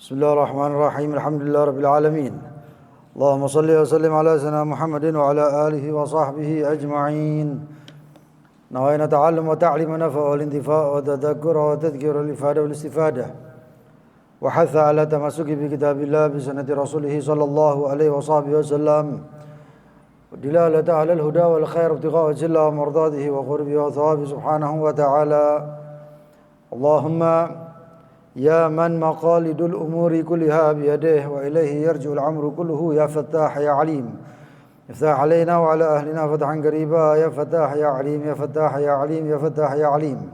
بسم الله الرحمن الرحيم الحمد لله رب العالمين اللهم صل وسلم على سيدنا محمد وعلى آله وصحبه أجمعين نوينا تعلم وتعليم ونفع والانتفاع وتذكر وتذكير الإفادة والاستفادة وحث على تمسك بكتاب الله بسنة رسوله صلى الله عليه وصحبه وسلم ودلالة على الهدى والخير ابتغاء وجه الله ومرضاته وقربه وثوابه سبحانه وتعالى اللهم يا من مقاليد الأمور كلها بيده وإليه يرجع الأمر كله يا فتاح يا عليم افتح علينا وعلى أهلنا فتحا قريبا يا فتاح يا عليم يا فتاح يا عليم يا فتاح يا عليم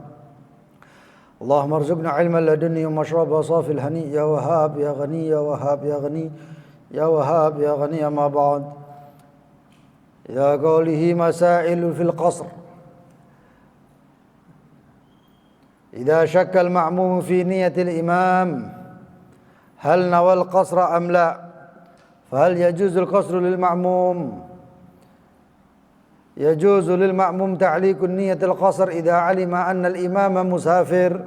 اللهم ارزقنا علما لدني ومشربا صافي الهني يا وهاب يا غني يا وهاب يا غني يا وهاب يا غني ما بعد يا قوله مسائل في القصر إذا شك المأموم في نية الإمام هل نوى القصر أم لا فهل يجوز القصر للمأموم يجوز للمأموم تعليق النية القصر إذا علم أن الإمام مسافر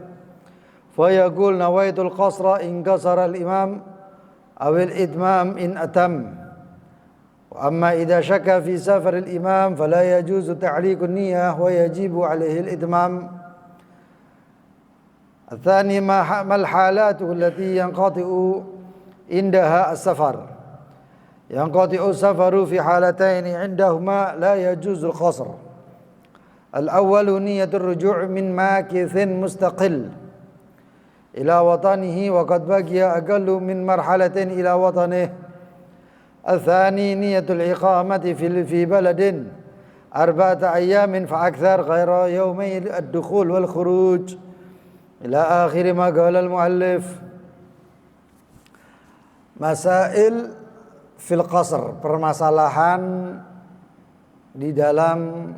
فيقول نويت القصر إن قصر الإمام أو الإتمام إن أتم وأما إذا شك في سفر الإمام فلا يجوز تعليق النية ويجب عليه الإتمام الثاني ما الحالات التي ينقطع عندها السفر ينقطع السفر في حالتين عندهما لا يجوز القصر الأول نية الرجوع من ماكث مستقل إلى وطنه وقد بقي أقل من مرحلة إلى وطنه الثاني نية الإقامة في بلد 4 أيام فأكثر غير يومي الدخول والخروج إلى آخر ما قال المؤلف Masail fil qasr, permasalahan di dalam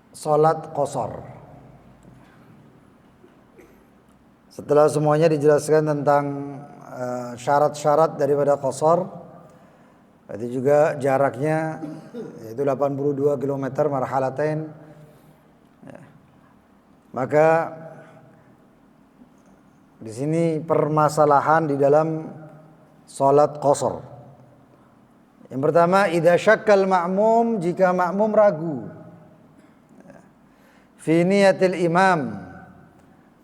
salat qasar. Setelah semuanya dijelaskan tentang syarat-syarat daripada qasar, berarti juga jaraknya yaitu 82 km marhalatain. Maka di sini permasalahan di dalam salat qasar. Yang pertama, idza syakkal ma'mum, jika makmum ragu fi niyatil imam,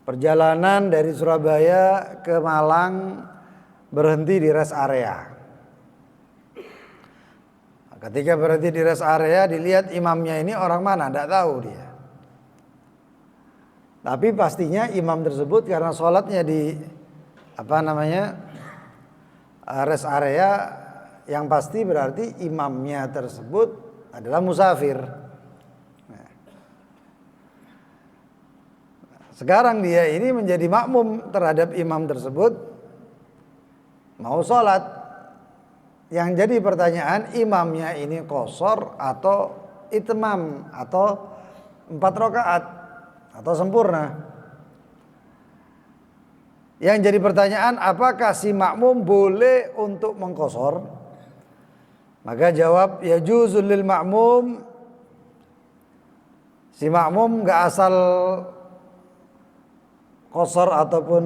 perjalanan dari Surabaya ke Malang berhenti di rest area. Ketika berhenti di rest area, dilihat imamnya ini orang mana, tidak tahu dia. Tapi pastinya imam tersebut karena sholatnya di rest area, yang pasti berarti imamnya tersebut adalah musafir. Sekarang dia ini menjadi makmum terhadap imam tersebut, mau sholat. Yang jadi pertanyaan, imamnya ini qasar atau itmam atau 4 rakaat atau sempurna. Yang jadi pertanyaan, apakah si makmum boleh untuk mengqasar? Maka jawab, yajuzul lil makmum. Si makmum enggak asal qasar ataupun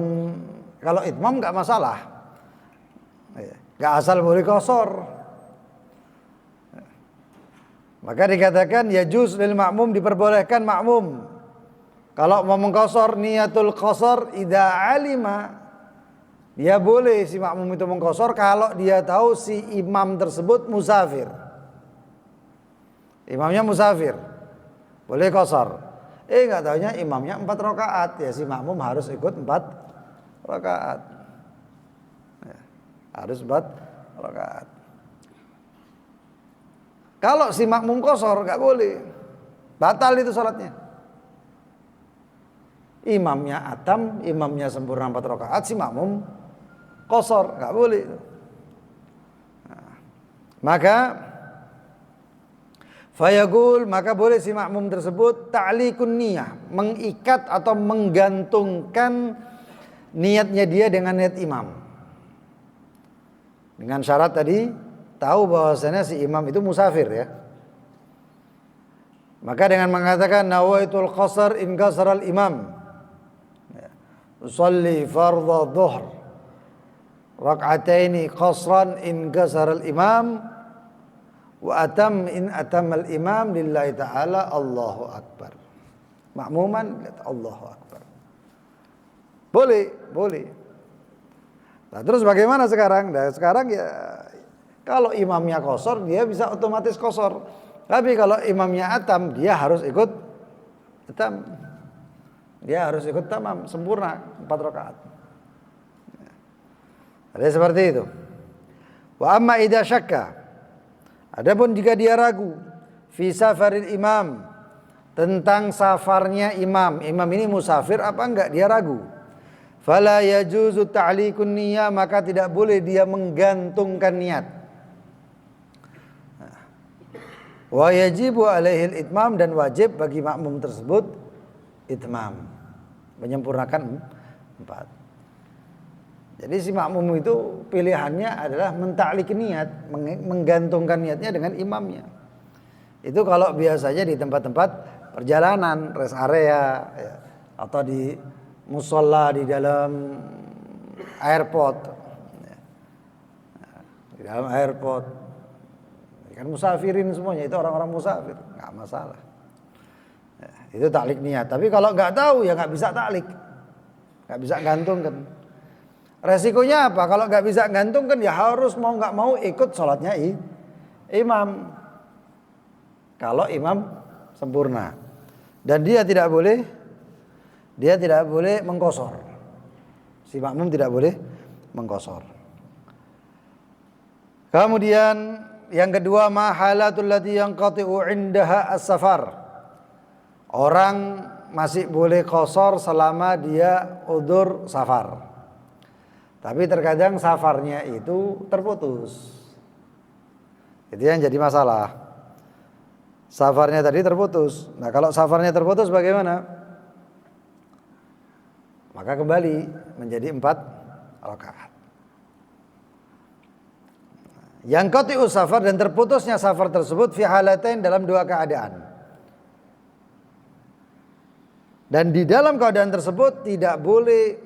kalau itmam enggak masalah. Enggak asal boleh qasar. Maka dikatakan yajuz lil makmum, diperbolehkan makmum kalau mau mengqasar niyatul qasar idza alima, dia boleh si makmum itu mengqasar kalau dia tahu si imam tersebut musafir. Imamnya musafir, boleh qasar. Enggak taunya imamnya 4 rakaat, ya si makmum harus ikut 4 rakaat. Ya, harus 4 rakaat. Kalau si makmum qasar enggak boleh. Batal itu salatnya. Imamnya atam, imamnya sempurna 4 rakaat, si makmum qasar, enggak boleh. Nah, maka fayaqul, maka boleh si makmum tersebut ta'liqun niyah, mengikat atau menggantungkan niatnya dia dengan niat imam. Dengan syarat tadi tahu bahwasanya si imam itu musafir ya. Maka dengan mengatakan nawaitul qasar in qasara al imam, usalli fardha dhuhr rak'ataini qasran in kasara al-imam wa in atamma al-imam lillahi ta'ala Allahu akbar. Makmuman Allahu akbar. Boleh. Nah, terus bagaimana sekarang? Nah, sekarang ya kalau imamnya qasar dia bisa otomatis qasar. Tapi kalau imamnya atam dia harus ikut atam. Dia harus ikut tamam sempurna 4 rakaat. Ada seperti itu. Wa amma idza syakka. Adapun jika dia ragu fi safaril imam tentang safarnya imam. Imam ini musafir apa enggak? Dia ragu. Fala yajuzu ta'liqun niyyah, maka tidak boleh dia menggantungkan niat. Wa yajibu alaihi al-itmam, dan wajib bagi makmum tersebut itmam, menyempurnakan 4. Jadi si makmum itu pilihannya adalah mentaklik niat, menggantungkan niatnya dengan imamnya. Itu kalau biasanya di tempat-tempat perjalanan, rest area ya, atau di musola di dalam airport. Ya. Di dalam airport. Kan musafirin semuanya, itu orang-orang musafir, nggak masalah. Ya, itu taklik niat. Tapi kalau nggak tahu ya nggak bisa taklik, nggak bisa gantungkan. Resikonya apa? Kalau nggak bisa gantungkan ya harus mau nggak mau ikut sholatnya imam. Kalau imam sempurna, dan dia tidak boleh mengqasar. Si makmum tidak boleh mengqasar. Kemudian yang kedua, mahalatul lati yanqati'u 'indaha as-safar. Orang masih boleh qasar selama dia udzur safar. Tapi terkadang safarnya itu terputus. Itu yang jadi masalah. Safarnya tadi terputus. Nah, kalau safarnya terputus bagaimana? Maka kembali menjadi 4 rakaat. Yang qati'u safar, dan terputusnya safar tersebut fi halatain, dalam 2 keadaan. Dan di dalam keadaan tersebut tidak boleh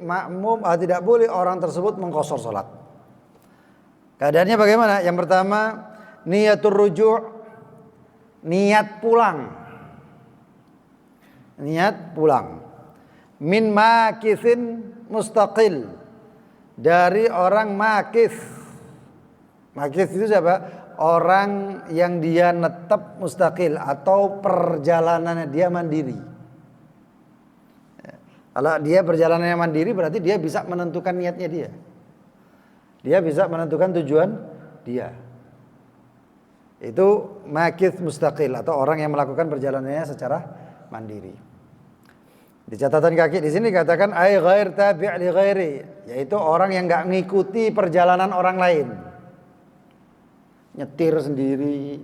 tidak boleh orang tersebut mengqasar salat. Keadaannya bagaimana? Yang pertama, niyatur ruju', niat pulang. Niat pulang. Min makithin mustaqil, dari orang makith. Makith itu siapa? Orang yang dia netap mustaqil atau perjalanannya dia mandiri. Kalau dia perjalanannya mandiri berarti dia bisa menentukan niatnya dia. Dia bisa menentukan tujuan dia. Itu makith mustaqil, atau orang yang melakukan perjalanannya secara mandiri. Di catatan kaki di sini katakan ay ghair tabi' li ghairi, yaitu orang yang enggak ngikuti perjalanan orang lain. Nyetir sendiri,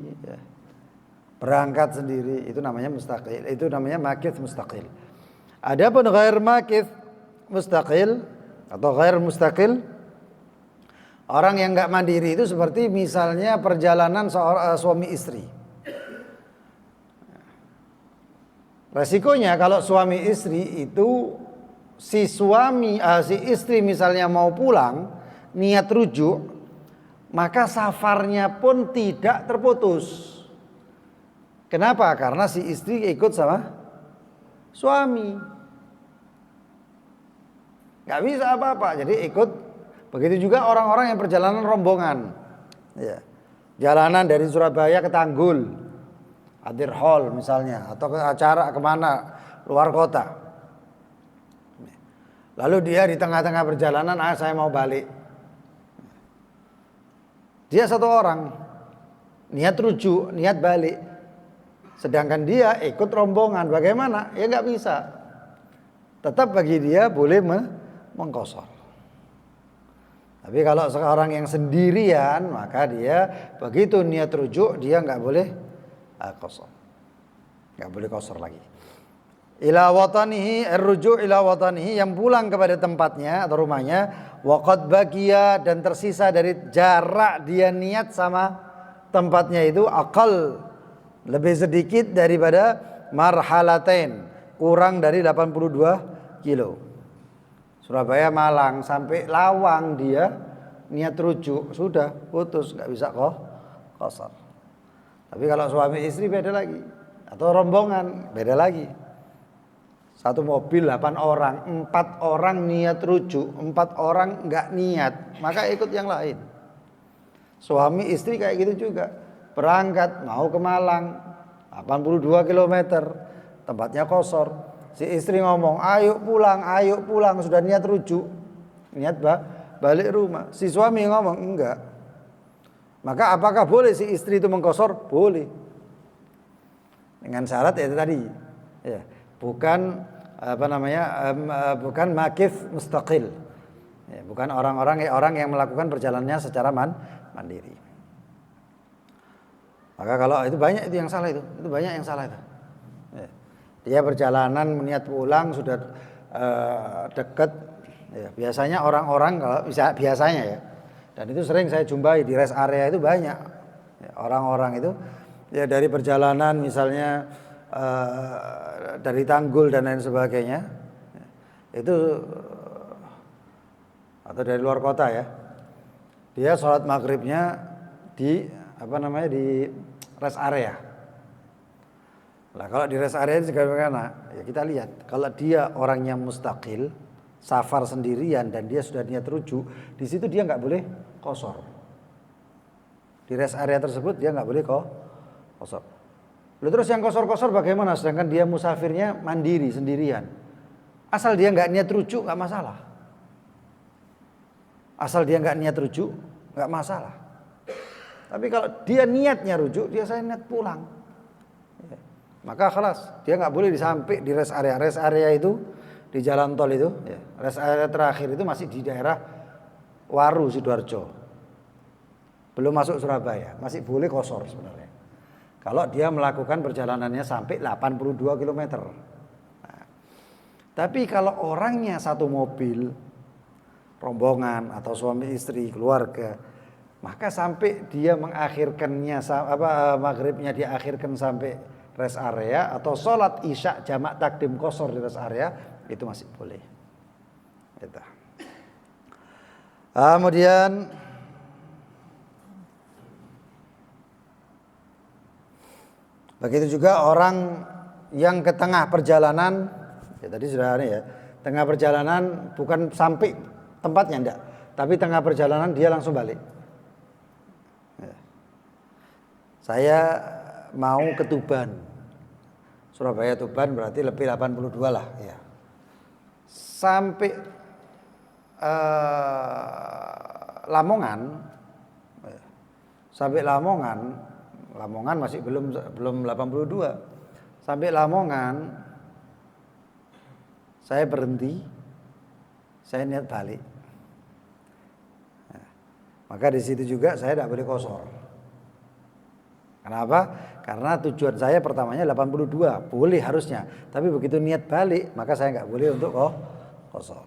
berangkat sendiri, itu namanya mustaqil. Itu namanya makith mustaqil. Adapun ghair makith mustaqil atau ghair mustaqil, orang yang enggak mandiri itu seperti misalnya perjalanan suami istri. Resikonya kalau suami istri itu si istri misalnya mau pulang niat rujuk, maka safarnya pun tidak terputus. Kenapa? Karena si istri ikut sama suami, nggak bisa apa-apa, jadi ikut. Begitu juga orang-orang yang perjalanan rombongan, ya. Jalanan dari Surabaya ke Tanggul, Adir Hall misalnya, atau ke acara kemana luar kota. Lalu dia di tengah-tengah perjalanan, saya mau balik. Dia satu orang, niat rujuk, niat balik. Sedangkan dia ikut rombongan, bagaimana? Ya nggak bisa. Tetap bagi dia boleh mengqasar. Tapi kalau seorang yang sendirian, maka dia begitu niat rujuk dia nggak boleh qasar, nggak boleh qasar lagi. Ila watanihi, ar-ruju' ila watanihi, yang pulang kepada tempatnya atau rumahnya, waqad baqiya, dan tersisa dari jarak dia niat sama tempatnya itu aqal, lebih sedikit daripada marhalatain, kurang dari 82 kilo. Surabaya Malang sampai Lawang dia niat rujuk, sudah putus, nggak bisa qasar. Tapi kalau suami istri beda lagi, atau rombongan beda lagi. Satu mobil 8 orang, 4 orang niat rujuk, 4 orang nggak niat, maka ikut yang lain. Suami istri kayak gitu juga, berangkat mau ke Malang, 82 km, tempatnya kosor. Si istri ngomong, ayo pulang, sudah niat rujuk, niat balik rumah. Si suami ngomong, enggak. Maka apakah boleh si istri itu mengkosor? Boleh. Dengan syarat itu tadi, ya, bukan bukan makif mustaqil, ya, bukan orang yang melakukan perjalanannya secara mandiri. Maka kalau itu banyak itu yang salah itu banyak yang salah itu. Ya. Dia perjalanan niat pulang sudah dekat, ya, biasanya orang-orang kalau biasanya ya, dan itu sering saya jumpai di rest area itu banyak, ya, orang-orang itu ya dari perjalanan misalnya dari Tanggul dan lain sebagainya, itu atau dari luar kota ya, dia sholat maghribnya di di rest area. Nah kalau di rest area itu bagaimana? Ya kita lihat, kalau dia orangnya mustaqil, safar sendirian dan dia sudah niat rujuk, di situ dia nggak boleh qasar. Di rest area tersebut dia nggak boleh qasar. Lalu terus yang qasar bagaimana? Sedangkan dia musafirnya mandiri sendirian. Asal dia nggak niat rujuk nggak masalah. Asal dia nggak niat rujuk nggak masalah. Tapi kalau dia niatnya rujuk, dia saya niat pulang. Ya. Maka khalas, dia nggak boleh disampai di rest area. Rest area itu di jalan tol itu, ya. Rest area terakhir itu masih di daerah Waru Sidoarjo. Belum masuk Surabaya, masih boleh qasar sebenarnya. Kalau dia melakukan perjalanannya sampai 82 km. Nah, tapi kalau orangnya satu mobil, rombongan atau suami istri, keluarga, maka sampai dia mengakhirkannya maghribnya diakhirkan sampai rest area atau sholat isya jamak takdim qasar di rest area, itu masih boleh. Gitu. Kemudian begitu juga orang yang ke tengah perjalanan, ya tadi sudah ya, tengah perjalanan bukan sampai tempatnya enggak, tapi tengah perjalanan dia langsung balik. Ya. Saya mau ke Tuban, Surabaya Tuban berarti lebih 82 lah, ya. Sampai Lamongan, sampai Lamongan masih belum 82. Sampai Lamongan saya berhenti, saya niat balik. Nah, maka di situ juga saya tidak boleh qasar. Kenapa? Karena tujuan saya pertamanya 82, boleh harusnya. Tapi begitu niat balik, maka saya nggak boleh untuk qasar.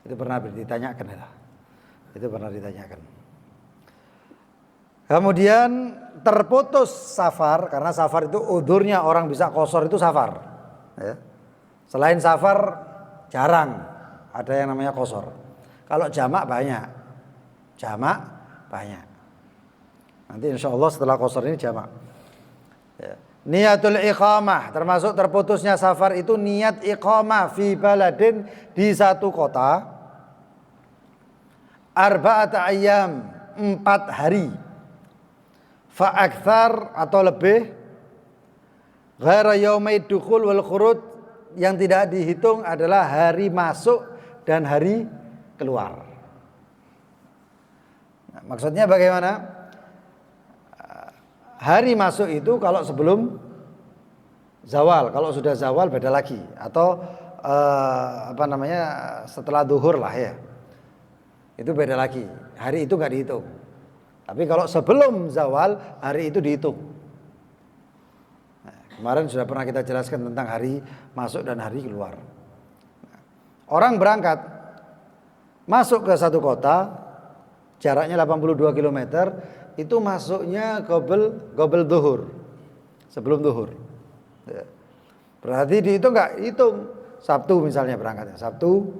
Itu pernah ditanyakan ya. Itu pernah ditanyakan. Kemudian terputus safar, karena safar itu udhurnya orang bisa qasar itu safar. Ya. Selain safar jarang ada yang namanya qasar. Kalau jamak banyak. Nanti insya Allah setelah qasar ini jamak. Ya. Niatul iqamah, termasuk terputusnya safar itu niat iqamah fi baladin, di satu kota. Arba'ata ayyam, 4 hari. Fa'akthar atau lebih. Ghaira yaumai dukhul wal khurud, yang tidak dihitung adalah hari masuk dan hari keluar. Nah, maksudnya bagaimana? Hari masuk itu kalau sebelum zawal, kalau sudah zawal beda lagi, atau setelah duhur lah ya. Itu beda lagi. Hari itu nggak dihitung. Tapi kalau sebelum zawal, hari itu dihitung. Nah, kemarin sudah pernah kita jelaskan tentang hari masuk dan hari keluar. Nah, orang berangkat masuk ke satu kota, jaraknya 82 km, itu masuknya gobel duhur, sebelum duhur. Ya. Berarti dihitung nggak? Hitung. Sabtu misalnya berangkatnya. Sabtu,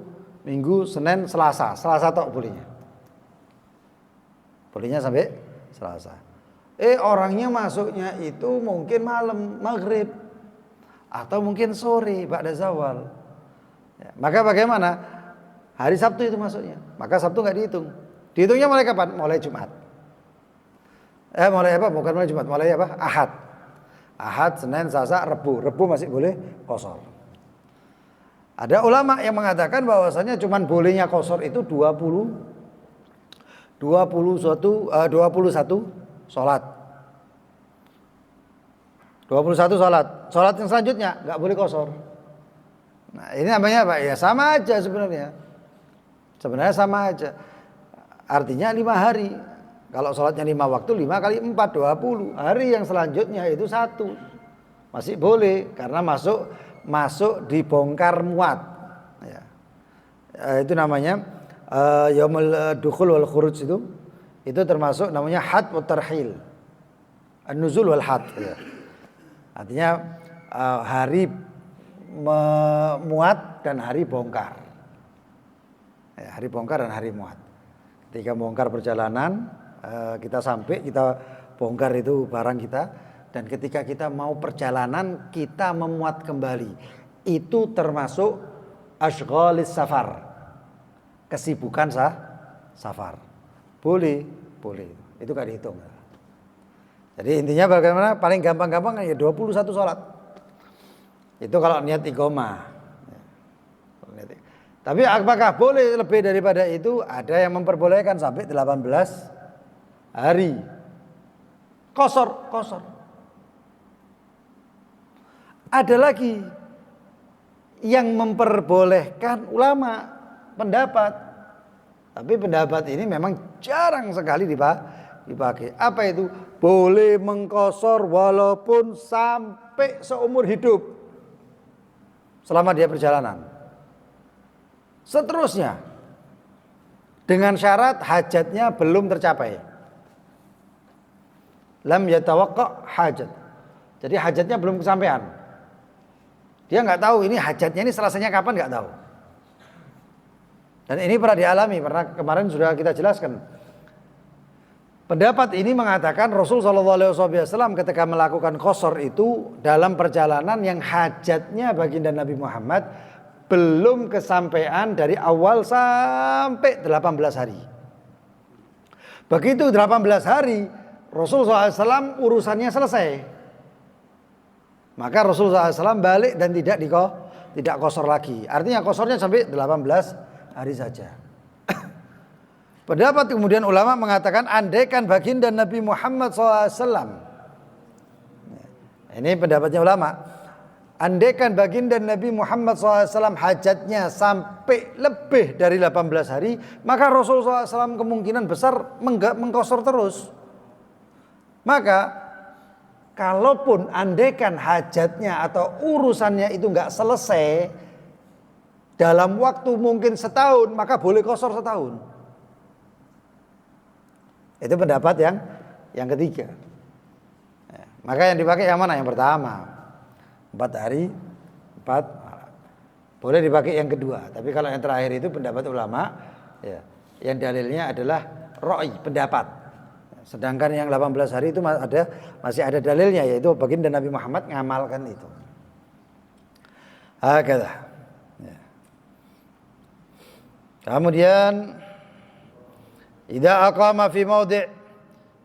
Minggu, Senin, Selasa. Selasa tok bolehnya. Bolehnya sampai Selasa. Orangnya masuknya itu mungkin malam, maghrib. Atau mungkin sore, ba'da zawal. Ya, maka bagaimana? Hari Sabtu itu masuknya. Maka Sabtu nggak dihitung. Dihitungnya mulai kapan? Mulai Jumat. Mulai apa? Bukan mulai Jumat, mulai apa? Ahad. Ahad, Senin, Selasa, Rebu. Rebu masih boleh qashar. Ada ulama yang mengatakan bahwasanya cuman bolehnya qashar itu 21 salat. 21 salat. Salat yang selanjutnya enggak boleh qashar. Nah, ini namanya apa? Ya sama aja sebenarnya. Sebenarnya sama aja. Artinya 5 hari. Kalau sholatnya 5 waktu, 5 kali 4, 20. Hari yang selanjutnya itu 1. Masih boleh, karena masuk dibongkar muat. Ya. Itu namanya yaumul dukhul wal khuruj itu. Itu termasuk namanya had wa tarhil. An-nuzul wal had. Ya. Artinya hari muat dan hari bongkar. Ya, hari bongkar dan hari muat. Ketika bongkar perjalanan, kita sampai, kita bongkar itu barang kita, dan ketika kita mau perjalanan kita memuat kembali, itu termasuk ashghalis safar, kesibukan safar. Boleh, itu gak dihitung. Jadi intinya bagaimana? Paling gampang-gampang ya 21 sholat. Itu kalau niat iqomah. Tapi apakah boleh lebih daripada itu? Ada yang memperbolehkan sampai 18 hari. Qashar. Ada lagi yang memperbolehkan ulama pendapat. Tapi pendapat ini memang jarang sekali dipakai. Apa itu? Boleh mengqashar walaupun sampai seumur hidup. Selama dia perjalanan. Seterusnya. Dengan syarat hajatnya belum tercapai. Lam yatawaqqa hajat. Jadi hajatnya belum kesampaian. Dia nggak tahu ini hajatnya ini selesainya kapan, nggak tahu. Dan ini pernah dialami, pernah kemarin sudah kita jelaskan. Pendapat ini mengatakan Rasul SAW ketika melakukan qashar itu dalam perjalanan yang hajatnya baginda Nabi Muhammad belum kesampaian dari awal sampai 18 hari. Begitu 18 hari Rasulullah SAW urusannya selesai. Maka Rasulullah SAW balik dan tidak qashar lagi. Artinya qasharnya sampai 18 hari saja. Pendapat kemudian ulama mengatakan andaikan baginda Nabi Muhammad SAW. Ini pendapatnya ulama. Andaikan baginda Nabi Muhammad SAW hajatnya sampai lebih dari 18 hari, maka Rasulullah SAW kemungkinan besar mengqashar terus. Maka kalaupun andaikan hajatnya atau urusannya itu enggak selesai dalam waktu mungkin setahun, maka boleh qashar setahun. Itu pendapat yang ketiga. Maka yang dipakai yang mana? Yang pertama, 4 hari 4 malam. Boleh dipakai yang kedua. Tapi kalau yang terakhir itu pendapat ulama, ya, yang dalilnya adalah ra'i, pendapat. Sedangkan yang 18 hari itu masih ada dalilnya, yaitu baginda Nabi Muhammad ngamalkan itu. Hakadha. Ya. Kemudian idza aqama fi maudhi',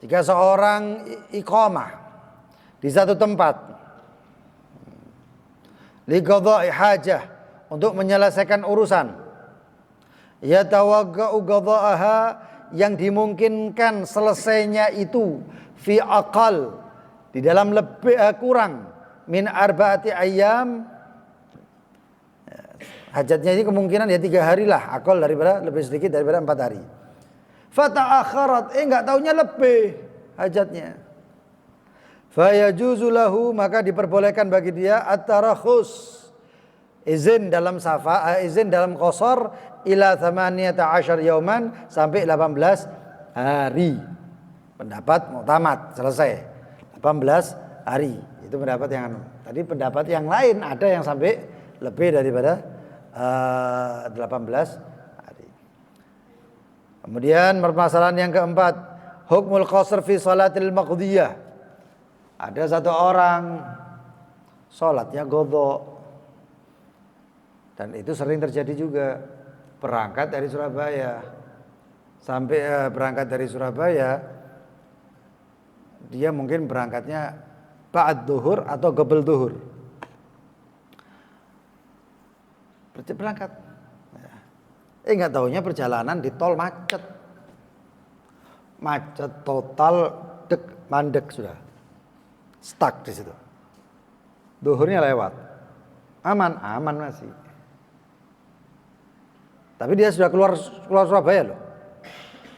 jika seorang iqamah di satu tempat li qada'i hajah, untuk menyelesaikan urusan, yatawagga'u qada'aha, yang dimungkinkan selesainya itu fi aqal, di dalam lebih kurang min arba'ati ayyam, hajatnya ini kemungkinan ya 3 hari lah, aqal daripada lebih sedikit daripada 4 hari. Fata'akharat, enggak taunya lebih hajatnya. Fayajuzu lahu, maka diperbolehkan bagi dia at-tarakhus, izin dalam qashar ila 18 yauman, sampai 18 hari. Pendapat mu'tamad, selesai 18 hari. Itu pendapat yang tadi. Pendapat yang lain ada yang sampai lebih daripada 18 hari. Kemudian permasalahan yang keempat, hukmul qasr fi salatil maqdiyah. Ada satu orang salatnya qadha. Dan itu sering terjadi juga. Berangkat dari Surabaya. Sampai berangkat dari Surabaya, dia mungkin berangkatnya ba'd duhur atau qabl duhur. Berangkat. Enggak taunya perjalanan di tol macet. Macet total, mandek sudah. Stuck di situ. Duhurnya lewat. Aman masih. Tapi dia sudah keluar Surabaya loh.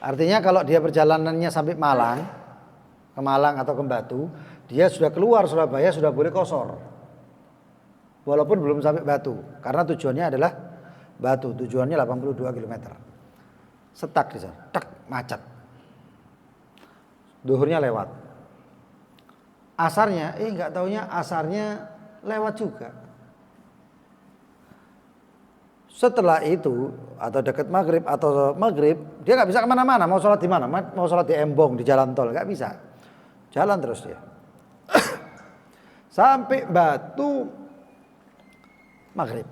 Artinya kalau dia perjalanannya sampai Malang, ke Malang atau ke Batu, dia sudah keluar Surabaya, sudah boleh qashar. Walaupun belum sampai Batu, karena tujuannya adalah Batu, tujuannya 82 km. Stuck di sana, macet. Duhurnya lewat. Asarnya, enggak taunya asarnya lewat juga. Setelah itu atau dekat maghrib dia nggak bisa kemana-mana. Mau sholat di mana? Mau sholat di Embong, di jalan tol, nggak bisa. Jalan terus dia sampai Batu maghrib.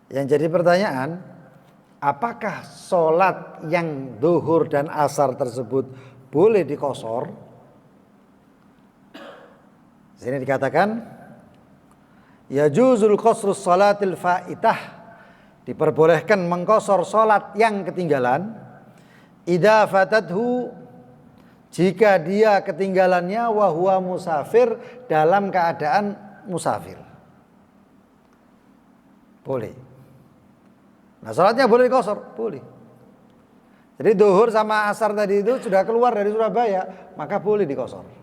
Yang jadi pertanyaan, apakah sholat yang duhur dan asar tersebut boleh diqashar? Sini dikatakan yajuzul qasrus salatil faitah, diperbolehkan mengqashar salat yang ketinggalan idza fatathu, jika dia ketinggalannya wa huwa musafir, dalam keadaan musafir. Boleh. Nah, salatnya boleh diqashar, boleh. Jadi duhur sama asar tadi itu sudah keluar dari Surabaya, maka boleh diqashar.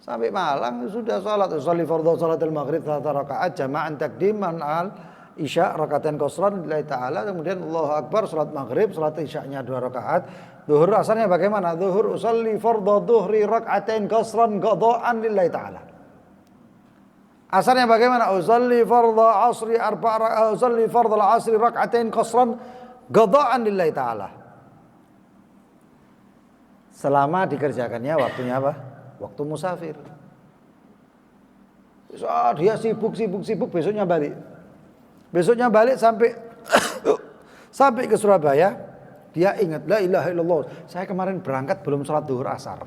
Sampai Malang sudah salat, usolli fardhu salatul maghrib 3 rakaat jama'an takdiman al isya rakaatain qasran lillahi ta'ala, kemudian Allahu akbar salat maghrib, salat isya'nya 2 rakaat. Zuhur asarnya bagaimana? Zuhur usolli fardhu dhuhri rakaatain qasran qada'an lillahi ta'ala. Asarnya bagaimana? Usolli fardhu asri usolli fardhu asri rakaatain qasran qada'an lillahi ta'ala. Selama dikerjakannya waktunya apa? Waktu musafir. Dia sibuk, besoknya balik sampai ke Surabaya, dia ingat, la ilaha illallah, saya kemarin berangkat belum sholat duhur asar.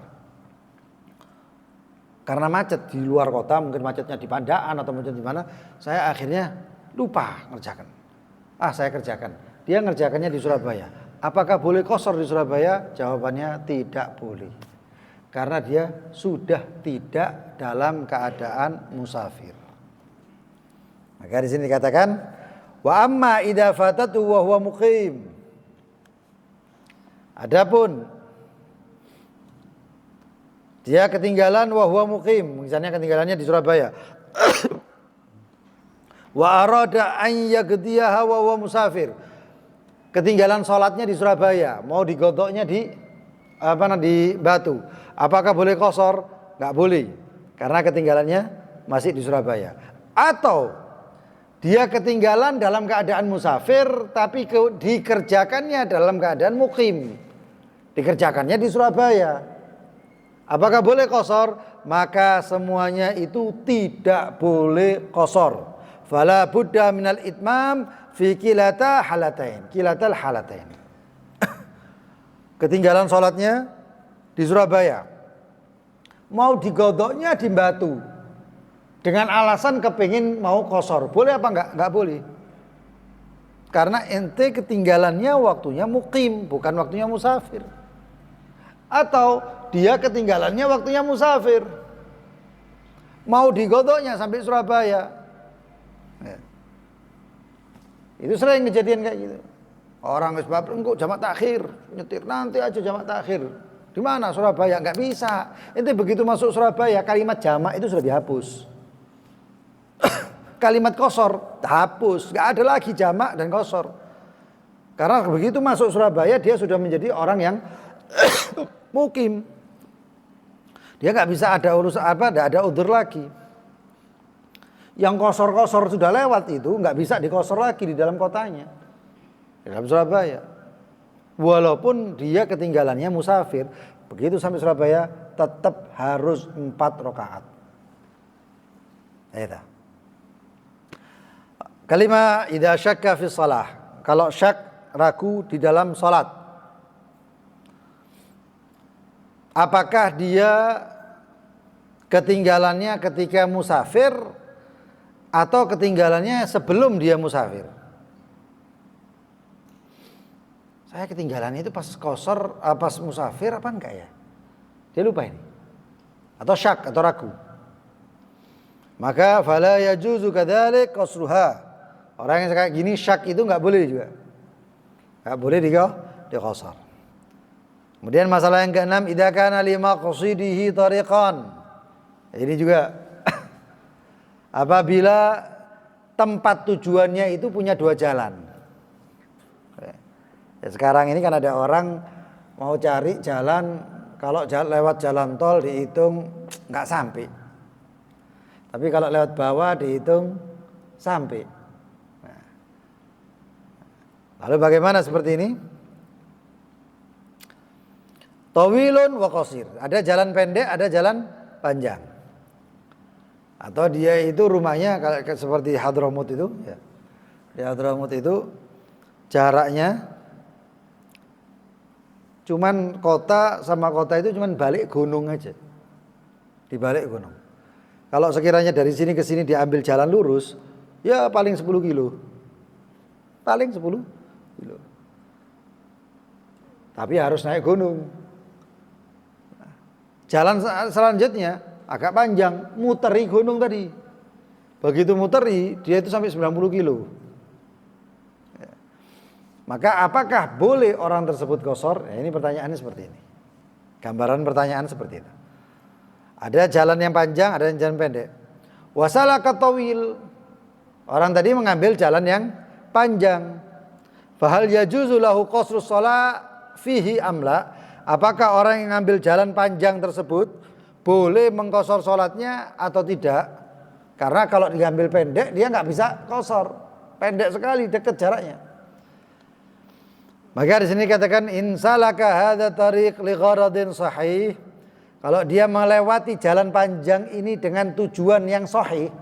Karena macet di luar kota, mungkin macetnya di Pandaan atau macet di mana, saya akhirnya lupa ngerjakan. Saya kerjakan. Dia ngerjakannya di Surabaya. Apakah boleh qashar di Surabaya? Jawabannya tidak boleh. Karena dia sudah tidak dalam keadaan musafir. Maka di sini dikatakan wa amma idza fatatu wa huwa muqim. Adapun dia ketinggalan wa huwa muqim, misalnya ketinggalannya di Surabaya. Wa arada an yaqdiyaha wa huwa musafir. Ketinggalan salatnya di Surabaya, mau digodoknya di Batu. Apakah boleh qashar? Enggak boleh. Karena ketinggalannya masih di Surabaya. Atau dia ketinggalan dalam keadaan musafir tapi dikerjakannya dalam keadaan muqim. Dikerjakannya di Surabaya. Apakah boleh qashar? Maka semuanya itu tidak boleh qashar. Fala budda minal itmam fi kilata halatain. Kilatal halatain. Ketinggalan sholatnya di Surabaya, mau digodoknya di Batu dengan alasan kepingin mau qashar, boleh apa enggak? Enggak boleh. Karena ente ketinggalannya waktunya muqim, bukan waktunya musafir. Atau dia ketinggalannya waktunya musafir, mau digodoknya sampai Surabaya. Itu sering kejadian kayak gitu. Orang wis bab engko jamak takhir, nyetir nanti aja jamak takhir. Di mana? Surabaya, enggak bisa. Ente begitu masuk Surabaya, kalimat jamak itu sudah dihapus. Kalimat qashar hapus, enggak ada lagi jamak dan qashar. Karena begitu masuk Surabaya dia sudah menjadi orang yang mukim. Dia enggak bisa ada urusan enggak ada udzur lagi. Yang kosor-kosor sudah lewat itu nggak bisa dikosor lagi di dalam kotanya, di dalam Surabaya. Walaupun dia ketinggalannya musafir, begitu sampai Surabaya tetap harus 4 rakaat. Itu. Kalimat idza syakka fi shalah. Kalau syak, ragu di dalam salat. Apakah dia ketinggalannya ketika musafir atau ketinggalannya sebelum dia musafir? Saya ketinggalannya itu pas qasar, pas musafir apa enggak ya? Dia lupa ini. Atau syak atau ragu. Maka fala yajuzu kadzalik qasruha. Orang yang kayak gini syak itu enggak boleh juga. Enggak boleh diqasar. Kemudian masalah yang keenam, idza kana lima qasidihi tariqan. Ini juga apabila tempat tujuannya itu punya 2 jalan. Ya, sekarang ini kan ada orang mau cari jalan, kalau lewat jalan tol dihitung nggak sampai. Tapi kalau lewat bawah dihitung sampai. Nah. Lalu bagaimana seperti ini? Tawilun wa qasir. Ada jalan pendek, ada jalan panjang. Atau dia itu rumahnya seperti Hadramut itu, ya. Di Hadramut itu jaraknya cuman kota sama kota itu cuman balik gunung aja. Di balik gunung. Kalau sekiranya dari sini ke sini diambil jalan lurus, ya paling 10 kilo. Paling 10 kilo. Tapi harus naik gunung. Jalan selanjutnya agak panjang, muteri gunung tadi. Begitu muteri, dia itu sampai 90 kilo. Maka apakah boleh orang tersebut qasar? Ya, ini pertanyaannya seperti ini. Gambaran pertanyaan seperti itu. Ada jalan yang panjang, ada yang jalan pendek. Wasalaka tawil. Orang tadi mengambil jalan yang panjang. Fahal yajuzu lahu qasrus shalah fihi amla? Apakah orang yang ngambil jalan panjang tersebut boleh mengqasar salatnya atau tidak? Karena kalau diambil pendek dia nggak bisa qasar. Pendek sekali, dekat jaraknya. Maka di sini katakan insalaka hadza tariq li gharadin sahih. Kalau dia melewati jalan panjang ini dengan tujuan yang sahih,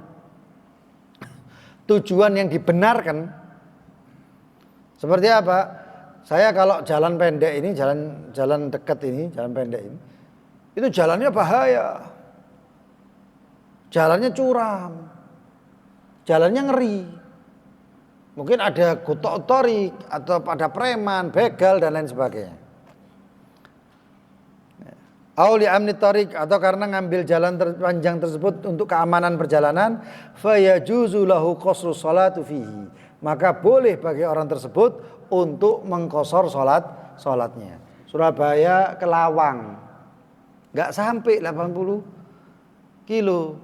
tujuan yang dibenarkan. Seperti apa? Saya kalau jalan pendek ini, jalan dekat ini, jalan pendek ini, itu jalannya bahaya. Jalannya curam. Jalannya ngeri. Mungkin ada kutok torik atau ada preman, begal dan lain sebagainya. Auli amni tarik, atau karena ngambil jalan panjang tersebut untuk keamanan perjalanan, fayajuzu lahu qasrus salatu fihi. Maka boleh bagi orang tersebut untuk mengqasar salatnya. Surabaya ke Lawang. Enggak sampai 80 kilo.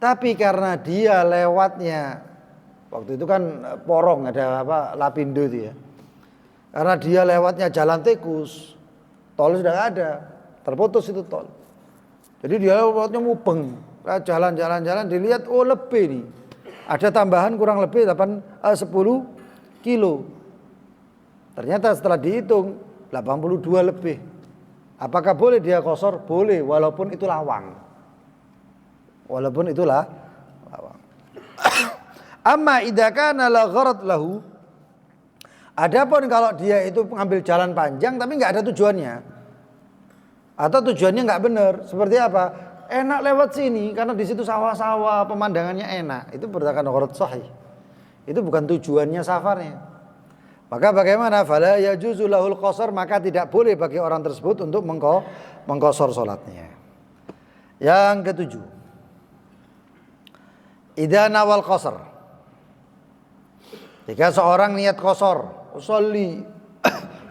Tapi karena dia lewatnya, waktu itu kan Porong ada Lapindo itu ya. Karena dia lewatnya jalan tikus, tol sudah nggak ada, terputus itu tol. Jadi dia lewatnya mubeng, jalan-jalan dilihat lebih nih, ada tambahan kurang lebih 10 kilo. Ternyata setelah dihitung 82 lebih. Apakah boleh dia qasar? Boleh, walaupun itu lawang. Walaupun itulah lawang. Amma idza kana la gharad lahu. Adapun kalau dia itu mengambil jalan panjang tapi enggak ada tujuannya. Atau tujuannya enggak benar. Seperti apa? Enak lewat sini karena di situ sawah-sawah, pemandangannya enak. Itu berdasarkan gharad sahih. Itu bukan tujuannya safarnya. Maka bagaimana? Fala yajuzu lahul qasar, maka tidak boleh bagi orang tersebut untuk mengqasar salatnya. Yang ketujuh. Idza nawal qasar. Jika seorang niat qasar, usolli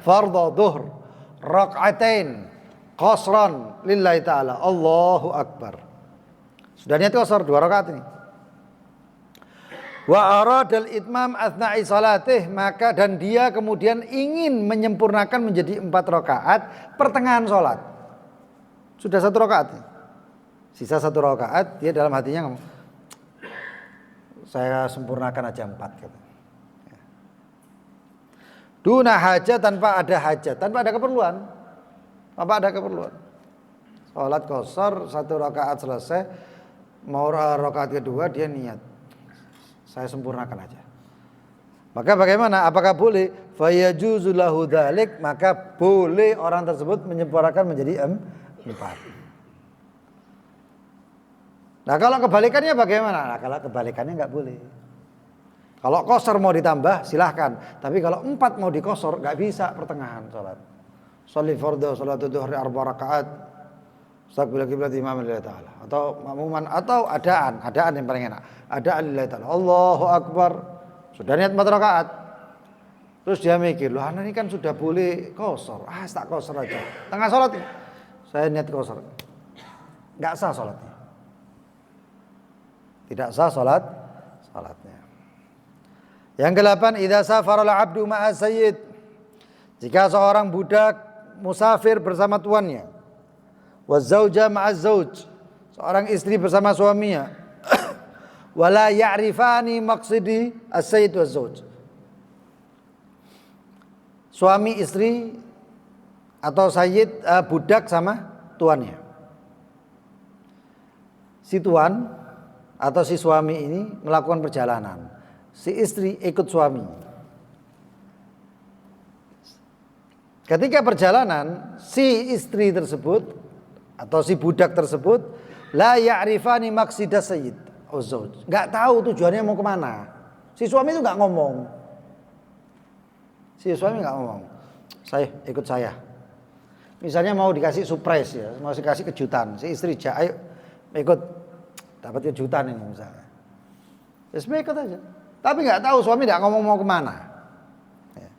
fardhu dhuhr rak'atain qasran lillahi ta'ala, Allahu akbar. Sudah niat qasar 2 rakaat ini. Wa aradal itmam atsna'i salatih, maka dan dia kemudian ingin menyempurnakan menjadi 4 rakaat pertengahan salat. Sudah 1 rakaat. Sisa 1 rakaat, dia dalam hatinya ngomong, saya sempurnakan aja 4 gitu. Duna hajat, tanpa ada hajat, tanpa ada keperluan. Tanpa ada keperluan. Salat qashar 1 rakaat selesai, mau rakaat kedua dia niat, saya sempurnakan aja. Maka bagaimana? Apakah boleh? Fayajuzu lahu dzalik, maka boleh orang tersebut menyempurnakan menjadi 4. Nah, kalau kebalikannya bagaimana? Nah, kalau kebalikannya enggak boleh. Kalau qashar mau ditambah silahkan, tapi kalau 4 mau dikosor enggak bisa pertengahan salat. Sholli fardhu salatul dhuhri 4 rakaat. Astaqbil qiblat imam lillahi ta'ala, atau makmuman, atau adaan yang paling enak. Adaan lillahi ta'ala. Allahu akbar. Sudah niat 4 rakaat. Terus dia mikir, loh ini kan sudah boleh qashar. Tak qashar aja. Tengah salat saya niat qashar. Enggak sah salatnya. Tidak sah salatnya. Yang ke-8, idza safara al-'abdu ma'a sayyid. Jika seorang budak musafir bersama tuannya. Wa zauja ma'a zauj. Seorang istri bersama suaminya. Wala ya'rifani maqsidi as-sayyid wa zauj. Suami istri atau sayyid budak sama tuannya. Si tuan atau si suami ini melakukan perjalanan. Si istri ikut suami. Ketika perjalanan, si istri tersebut atau si budak tersebut la ya'rifani maqsidas sayyid wa zauj. Enggak tahu tujuannya mau kemana. Si suami itu enggak ngomong. Ikut saya. Misalnya mau dikasih surprise ya, mau dikasih kejutan. Si istri, ayo ikut, dapat kejutan ini misalnya. Ya ikut aja. Tapi nggak tahu, suami nggak ngomong mau kemana. Ya.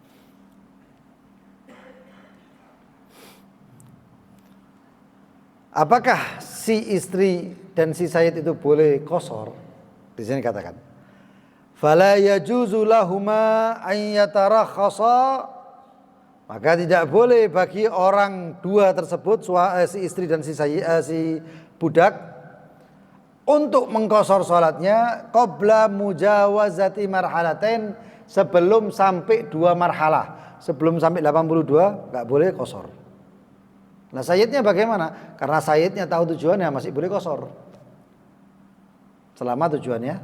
Apakah si istri dan si sayyid itu boleh qashar? Di sini katakan, fala yajuzu lahuma an yatarakhasa, maka tidak boleh bagi orang dua tersebut, si istri dan si budak, untuk mengqashar salatnya qabla mujawazati marhalatain, sebelum sampai 2 marhalah. Sebelum sampai 82 enggak boleh qashar. Nah, sayyidnya bagaimana? Karena sayyidnya tahu tujuannya masih boleh qashar. Selama tujuannya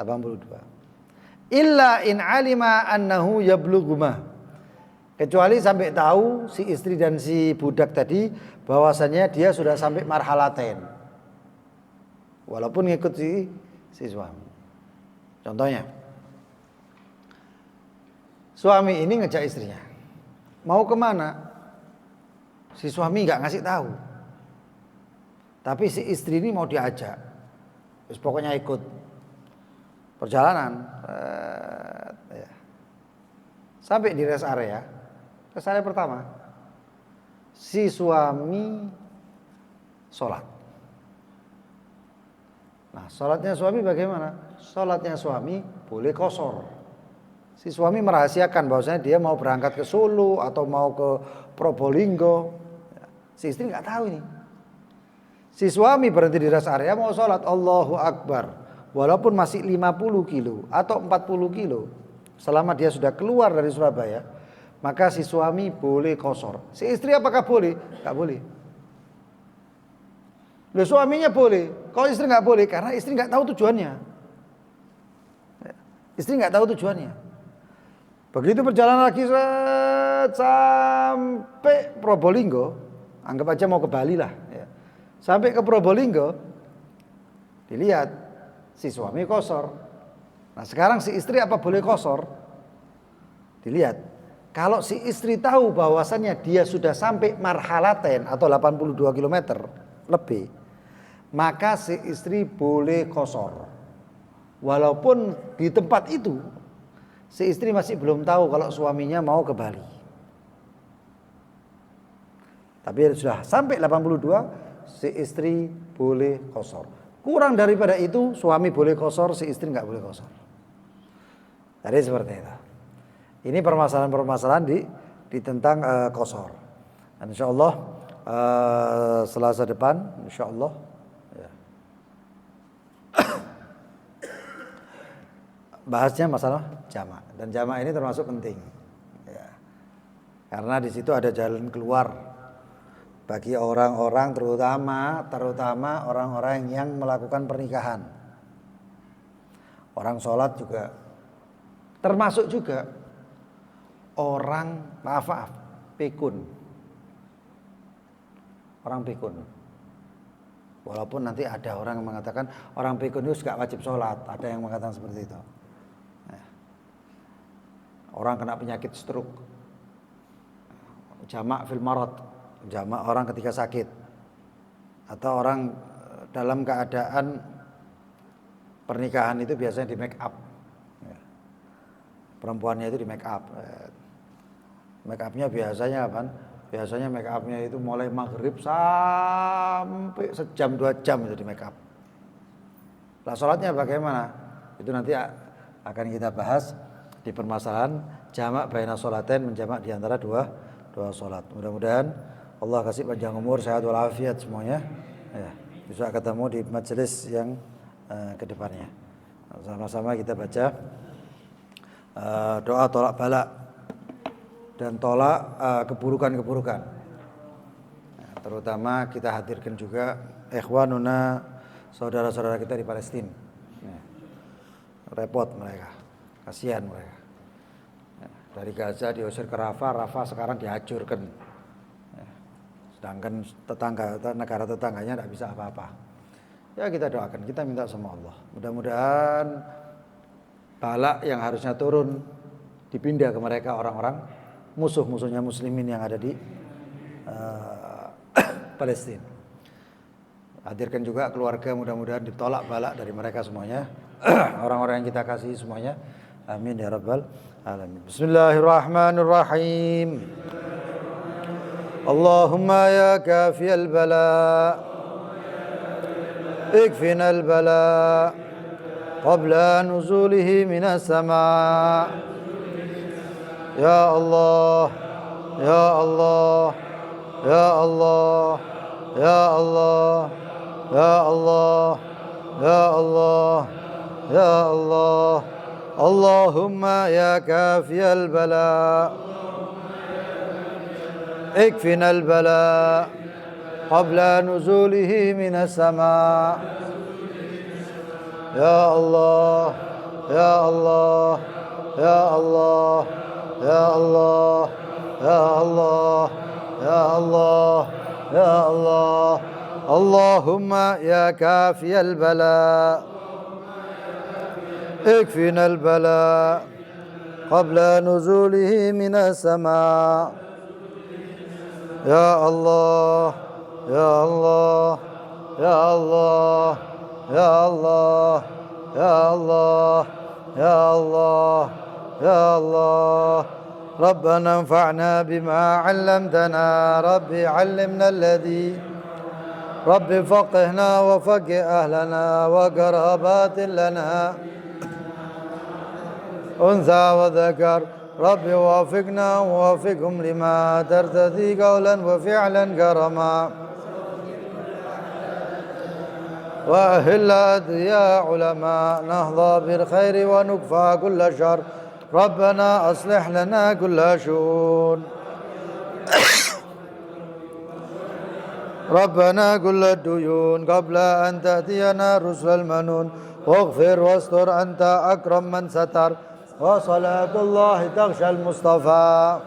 82. Illa in alima annahu yablughuma. Kecuali sampai tahu si istri dan si budak tadi bahwasanya dia sudah sampai marhalatain. Walaupun ngikut si suami. Contohnya, suami ini ngejak istrinya, mau kemana? Si suami nggak ngasih tahu, tapi si istri ini mau diajak. Terus pokoknya ikut perjalanan. Sampai di rest area pertama, si suami sholat. Nah, sholatnya suami bagaimana? Sholatnya suami boleh qashar. Si suami merahasiakan bahwasanya dia mau berangkat ke Solo atau mau ke Probolinggo. Si istri nggak tahu ini. Si suami berhenti di rest area mau sholat, Allahu Akbar. Walaupun masih 50 kilo atau 40 kilo, selama dia sudah keluar dari Surabaya, maka si suami boleh qashar. Si istri apakah boleh? Nggak boleh. Loh, suaminya boleh, kalau istri nggak boleh, karena istri nggak tahu tujuannya. Istri nggak tahu tujuannya. Begitu perjalanan lagi sampai Probolinggo, anggap aja mau ke Bali lah. Sampai ke Probolinggo, dilihat si suami qashar. Nah, sekarang si istri apa boleh qashar? Dilihat. Kalau si istri tahu bahwasannya dia sudah sampai marhalaten atau 82 km lebih, maka si istri boleh qashar. Walaupun di tempat itu si istri masih belum tahu kalau suaminya mau ke Bali. Tapi sudah sampai 82, si istri boleh qashar. Kurang daripada itu, suami boleh qashar, si istri nggak boleh qashar. Jadi seperti itu. Ini permasalahan-permasalahan di tentang qashar. Dan insyaallah Selasa depan insyaallah bahasnya masalah jamak, dan jamak ini termasuk penting ya. Karena di situ ada jalan keluar bagi orang-orang, terutama orang-orang yang melakukan pernikahan. Orang sholat juga, termasuk juga orang pikun. Orang pikun. Walaupun nanti ada orang yang mengatakan orang pikun itu gak wajib sholat, ada yang mengatakan seperti itu. Orang kena penyakit stroke, jamak fil marad, jamak orang ketika sakit, atau orang dalam keadaan pernikahan itu biasanya di make up. Perempuannya itu di make up. Make upnya biasanya apa? Biasanya make upnya itu mulai maghrib sampai sejam 2 jam itu di make up. Lah sholatnya bagaimana? Itu nanti akan kita bahas di permasalahan jamak baina sholatain, menjamak di antara dua sholat. Mudah-mudahan Allah kasih panjang umur, sehat walafiat semuanya. Ya, bisa ketemu di majelis yang kedepannya. Sama-sama kita baca doa tolak bala dan tolak keburukan-keburukan. Terutama kita hadirkan juga ikhwanuna, saudara-saudara kita di Palestina. Repot mereka, kasihan mereka. Dari Gaza diusir ke Rafah sekarang dihancurkan. Sedangkan negara tetangganya tidak bisa apa-apa. Ya kita doakan, kita minta sama Allah. Mudah-mudahan bala yang harusnya turun dipindah ke mereka orang-orang musuh-musuhnya muslimin yang ada di Palestina. Hadirkan juga keluarga, mudah-mudahan ditolak bala dari mereka semuanya. Orang-orang yang kita kasih semuanya. Amin ya rabbal alamin. Bismillahirrahmanirrahim. Allahumma ya kafiyal bala, ikfina al bala qabla nuzulihi minas sama'. Ya Allah, ya Allah, ya Allah, ya Allah, ya Allah, ya Allah, ya Allah. Allahumma ya kafiyal bala, ikfina al bala qabla nuzulihi minas sama'. Ya Allah, ya Allah, ya Allah, ya Allah, ya Allah, ya Allah, ya Allah. Allahumma ya kafiyal bala, ikfina al bala qabla nuzulihi minas sama'. Ya Allah, ya Allah, ya Allah, ya Allah, ya Allah, ya Allah, ya Allah. ربنا انفعنا بما علمتنا ربي علمنا الذي ربي فقهنا وفقه أهلنا وقرابات لنا أنثى وذكر ربي وافقنا ووافقهم لما ترتدي قولا وفعلا كرما وأهل يا علماء نهضى بالخير ونكفى كل شر ربنا أصلح لنا كل شؤون ربنا كل الديون قبل أن تأتينا رسل المنون واغفر واستر أنت أكرم من ستر وصلاة الله تغشى المصطفى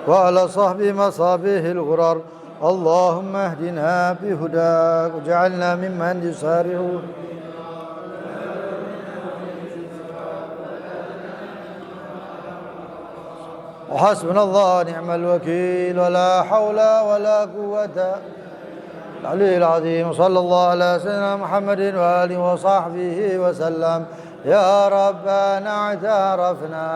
وعلى صحب مصابيح الغرر اللهم اهدنا بهداك واجعلنا ممن يسارع وحسبنا الله ونعم الوكيل ولا حول ولا قوة العلي العظيم صلى الله على سيدنا محمد وآله وصحبه وسلم يا ربنا اعترفنا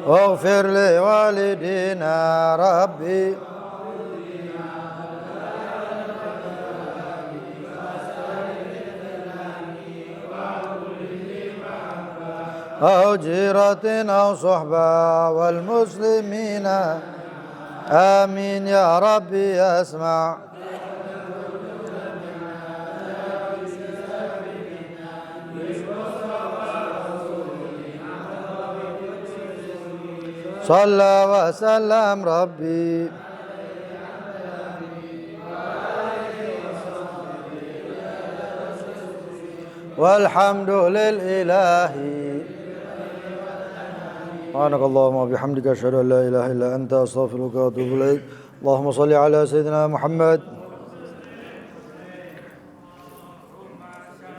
واغفر لوالدينا ربي أو جيرة أو صحبة والمسلمين آمين يا ربي أسمع صلى وسلم ربي والحمد للإله سبحانك اللهم وبحمدك أشهد أن لا إله إلا أنت أستغفرك وأتوب إليك اللهم صل على سيدنا محمد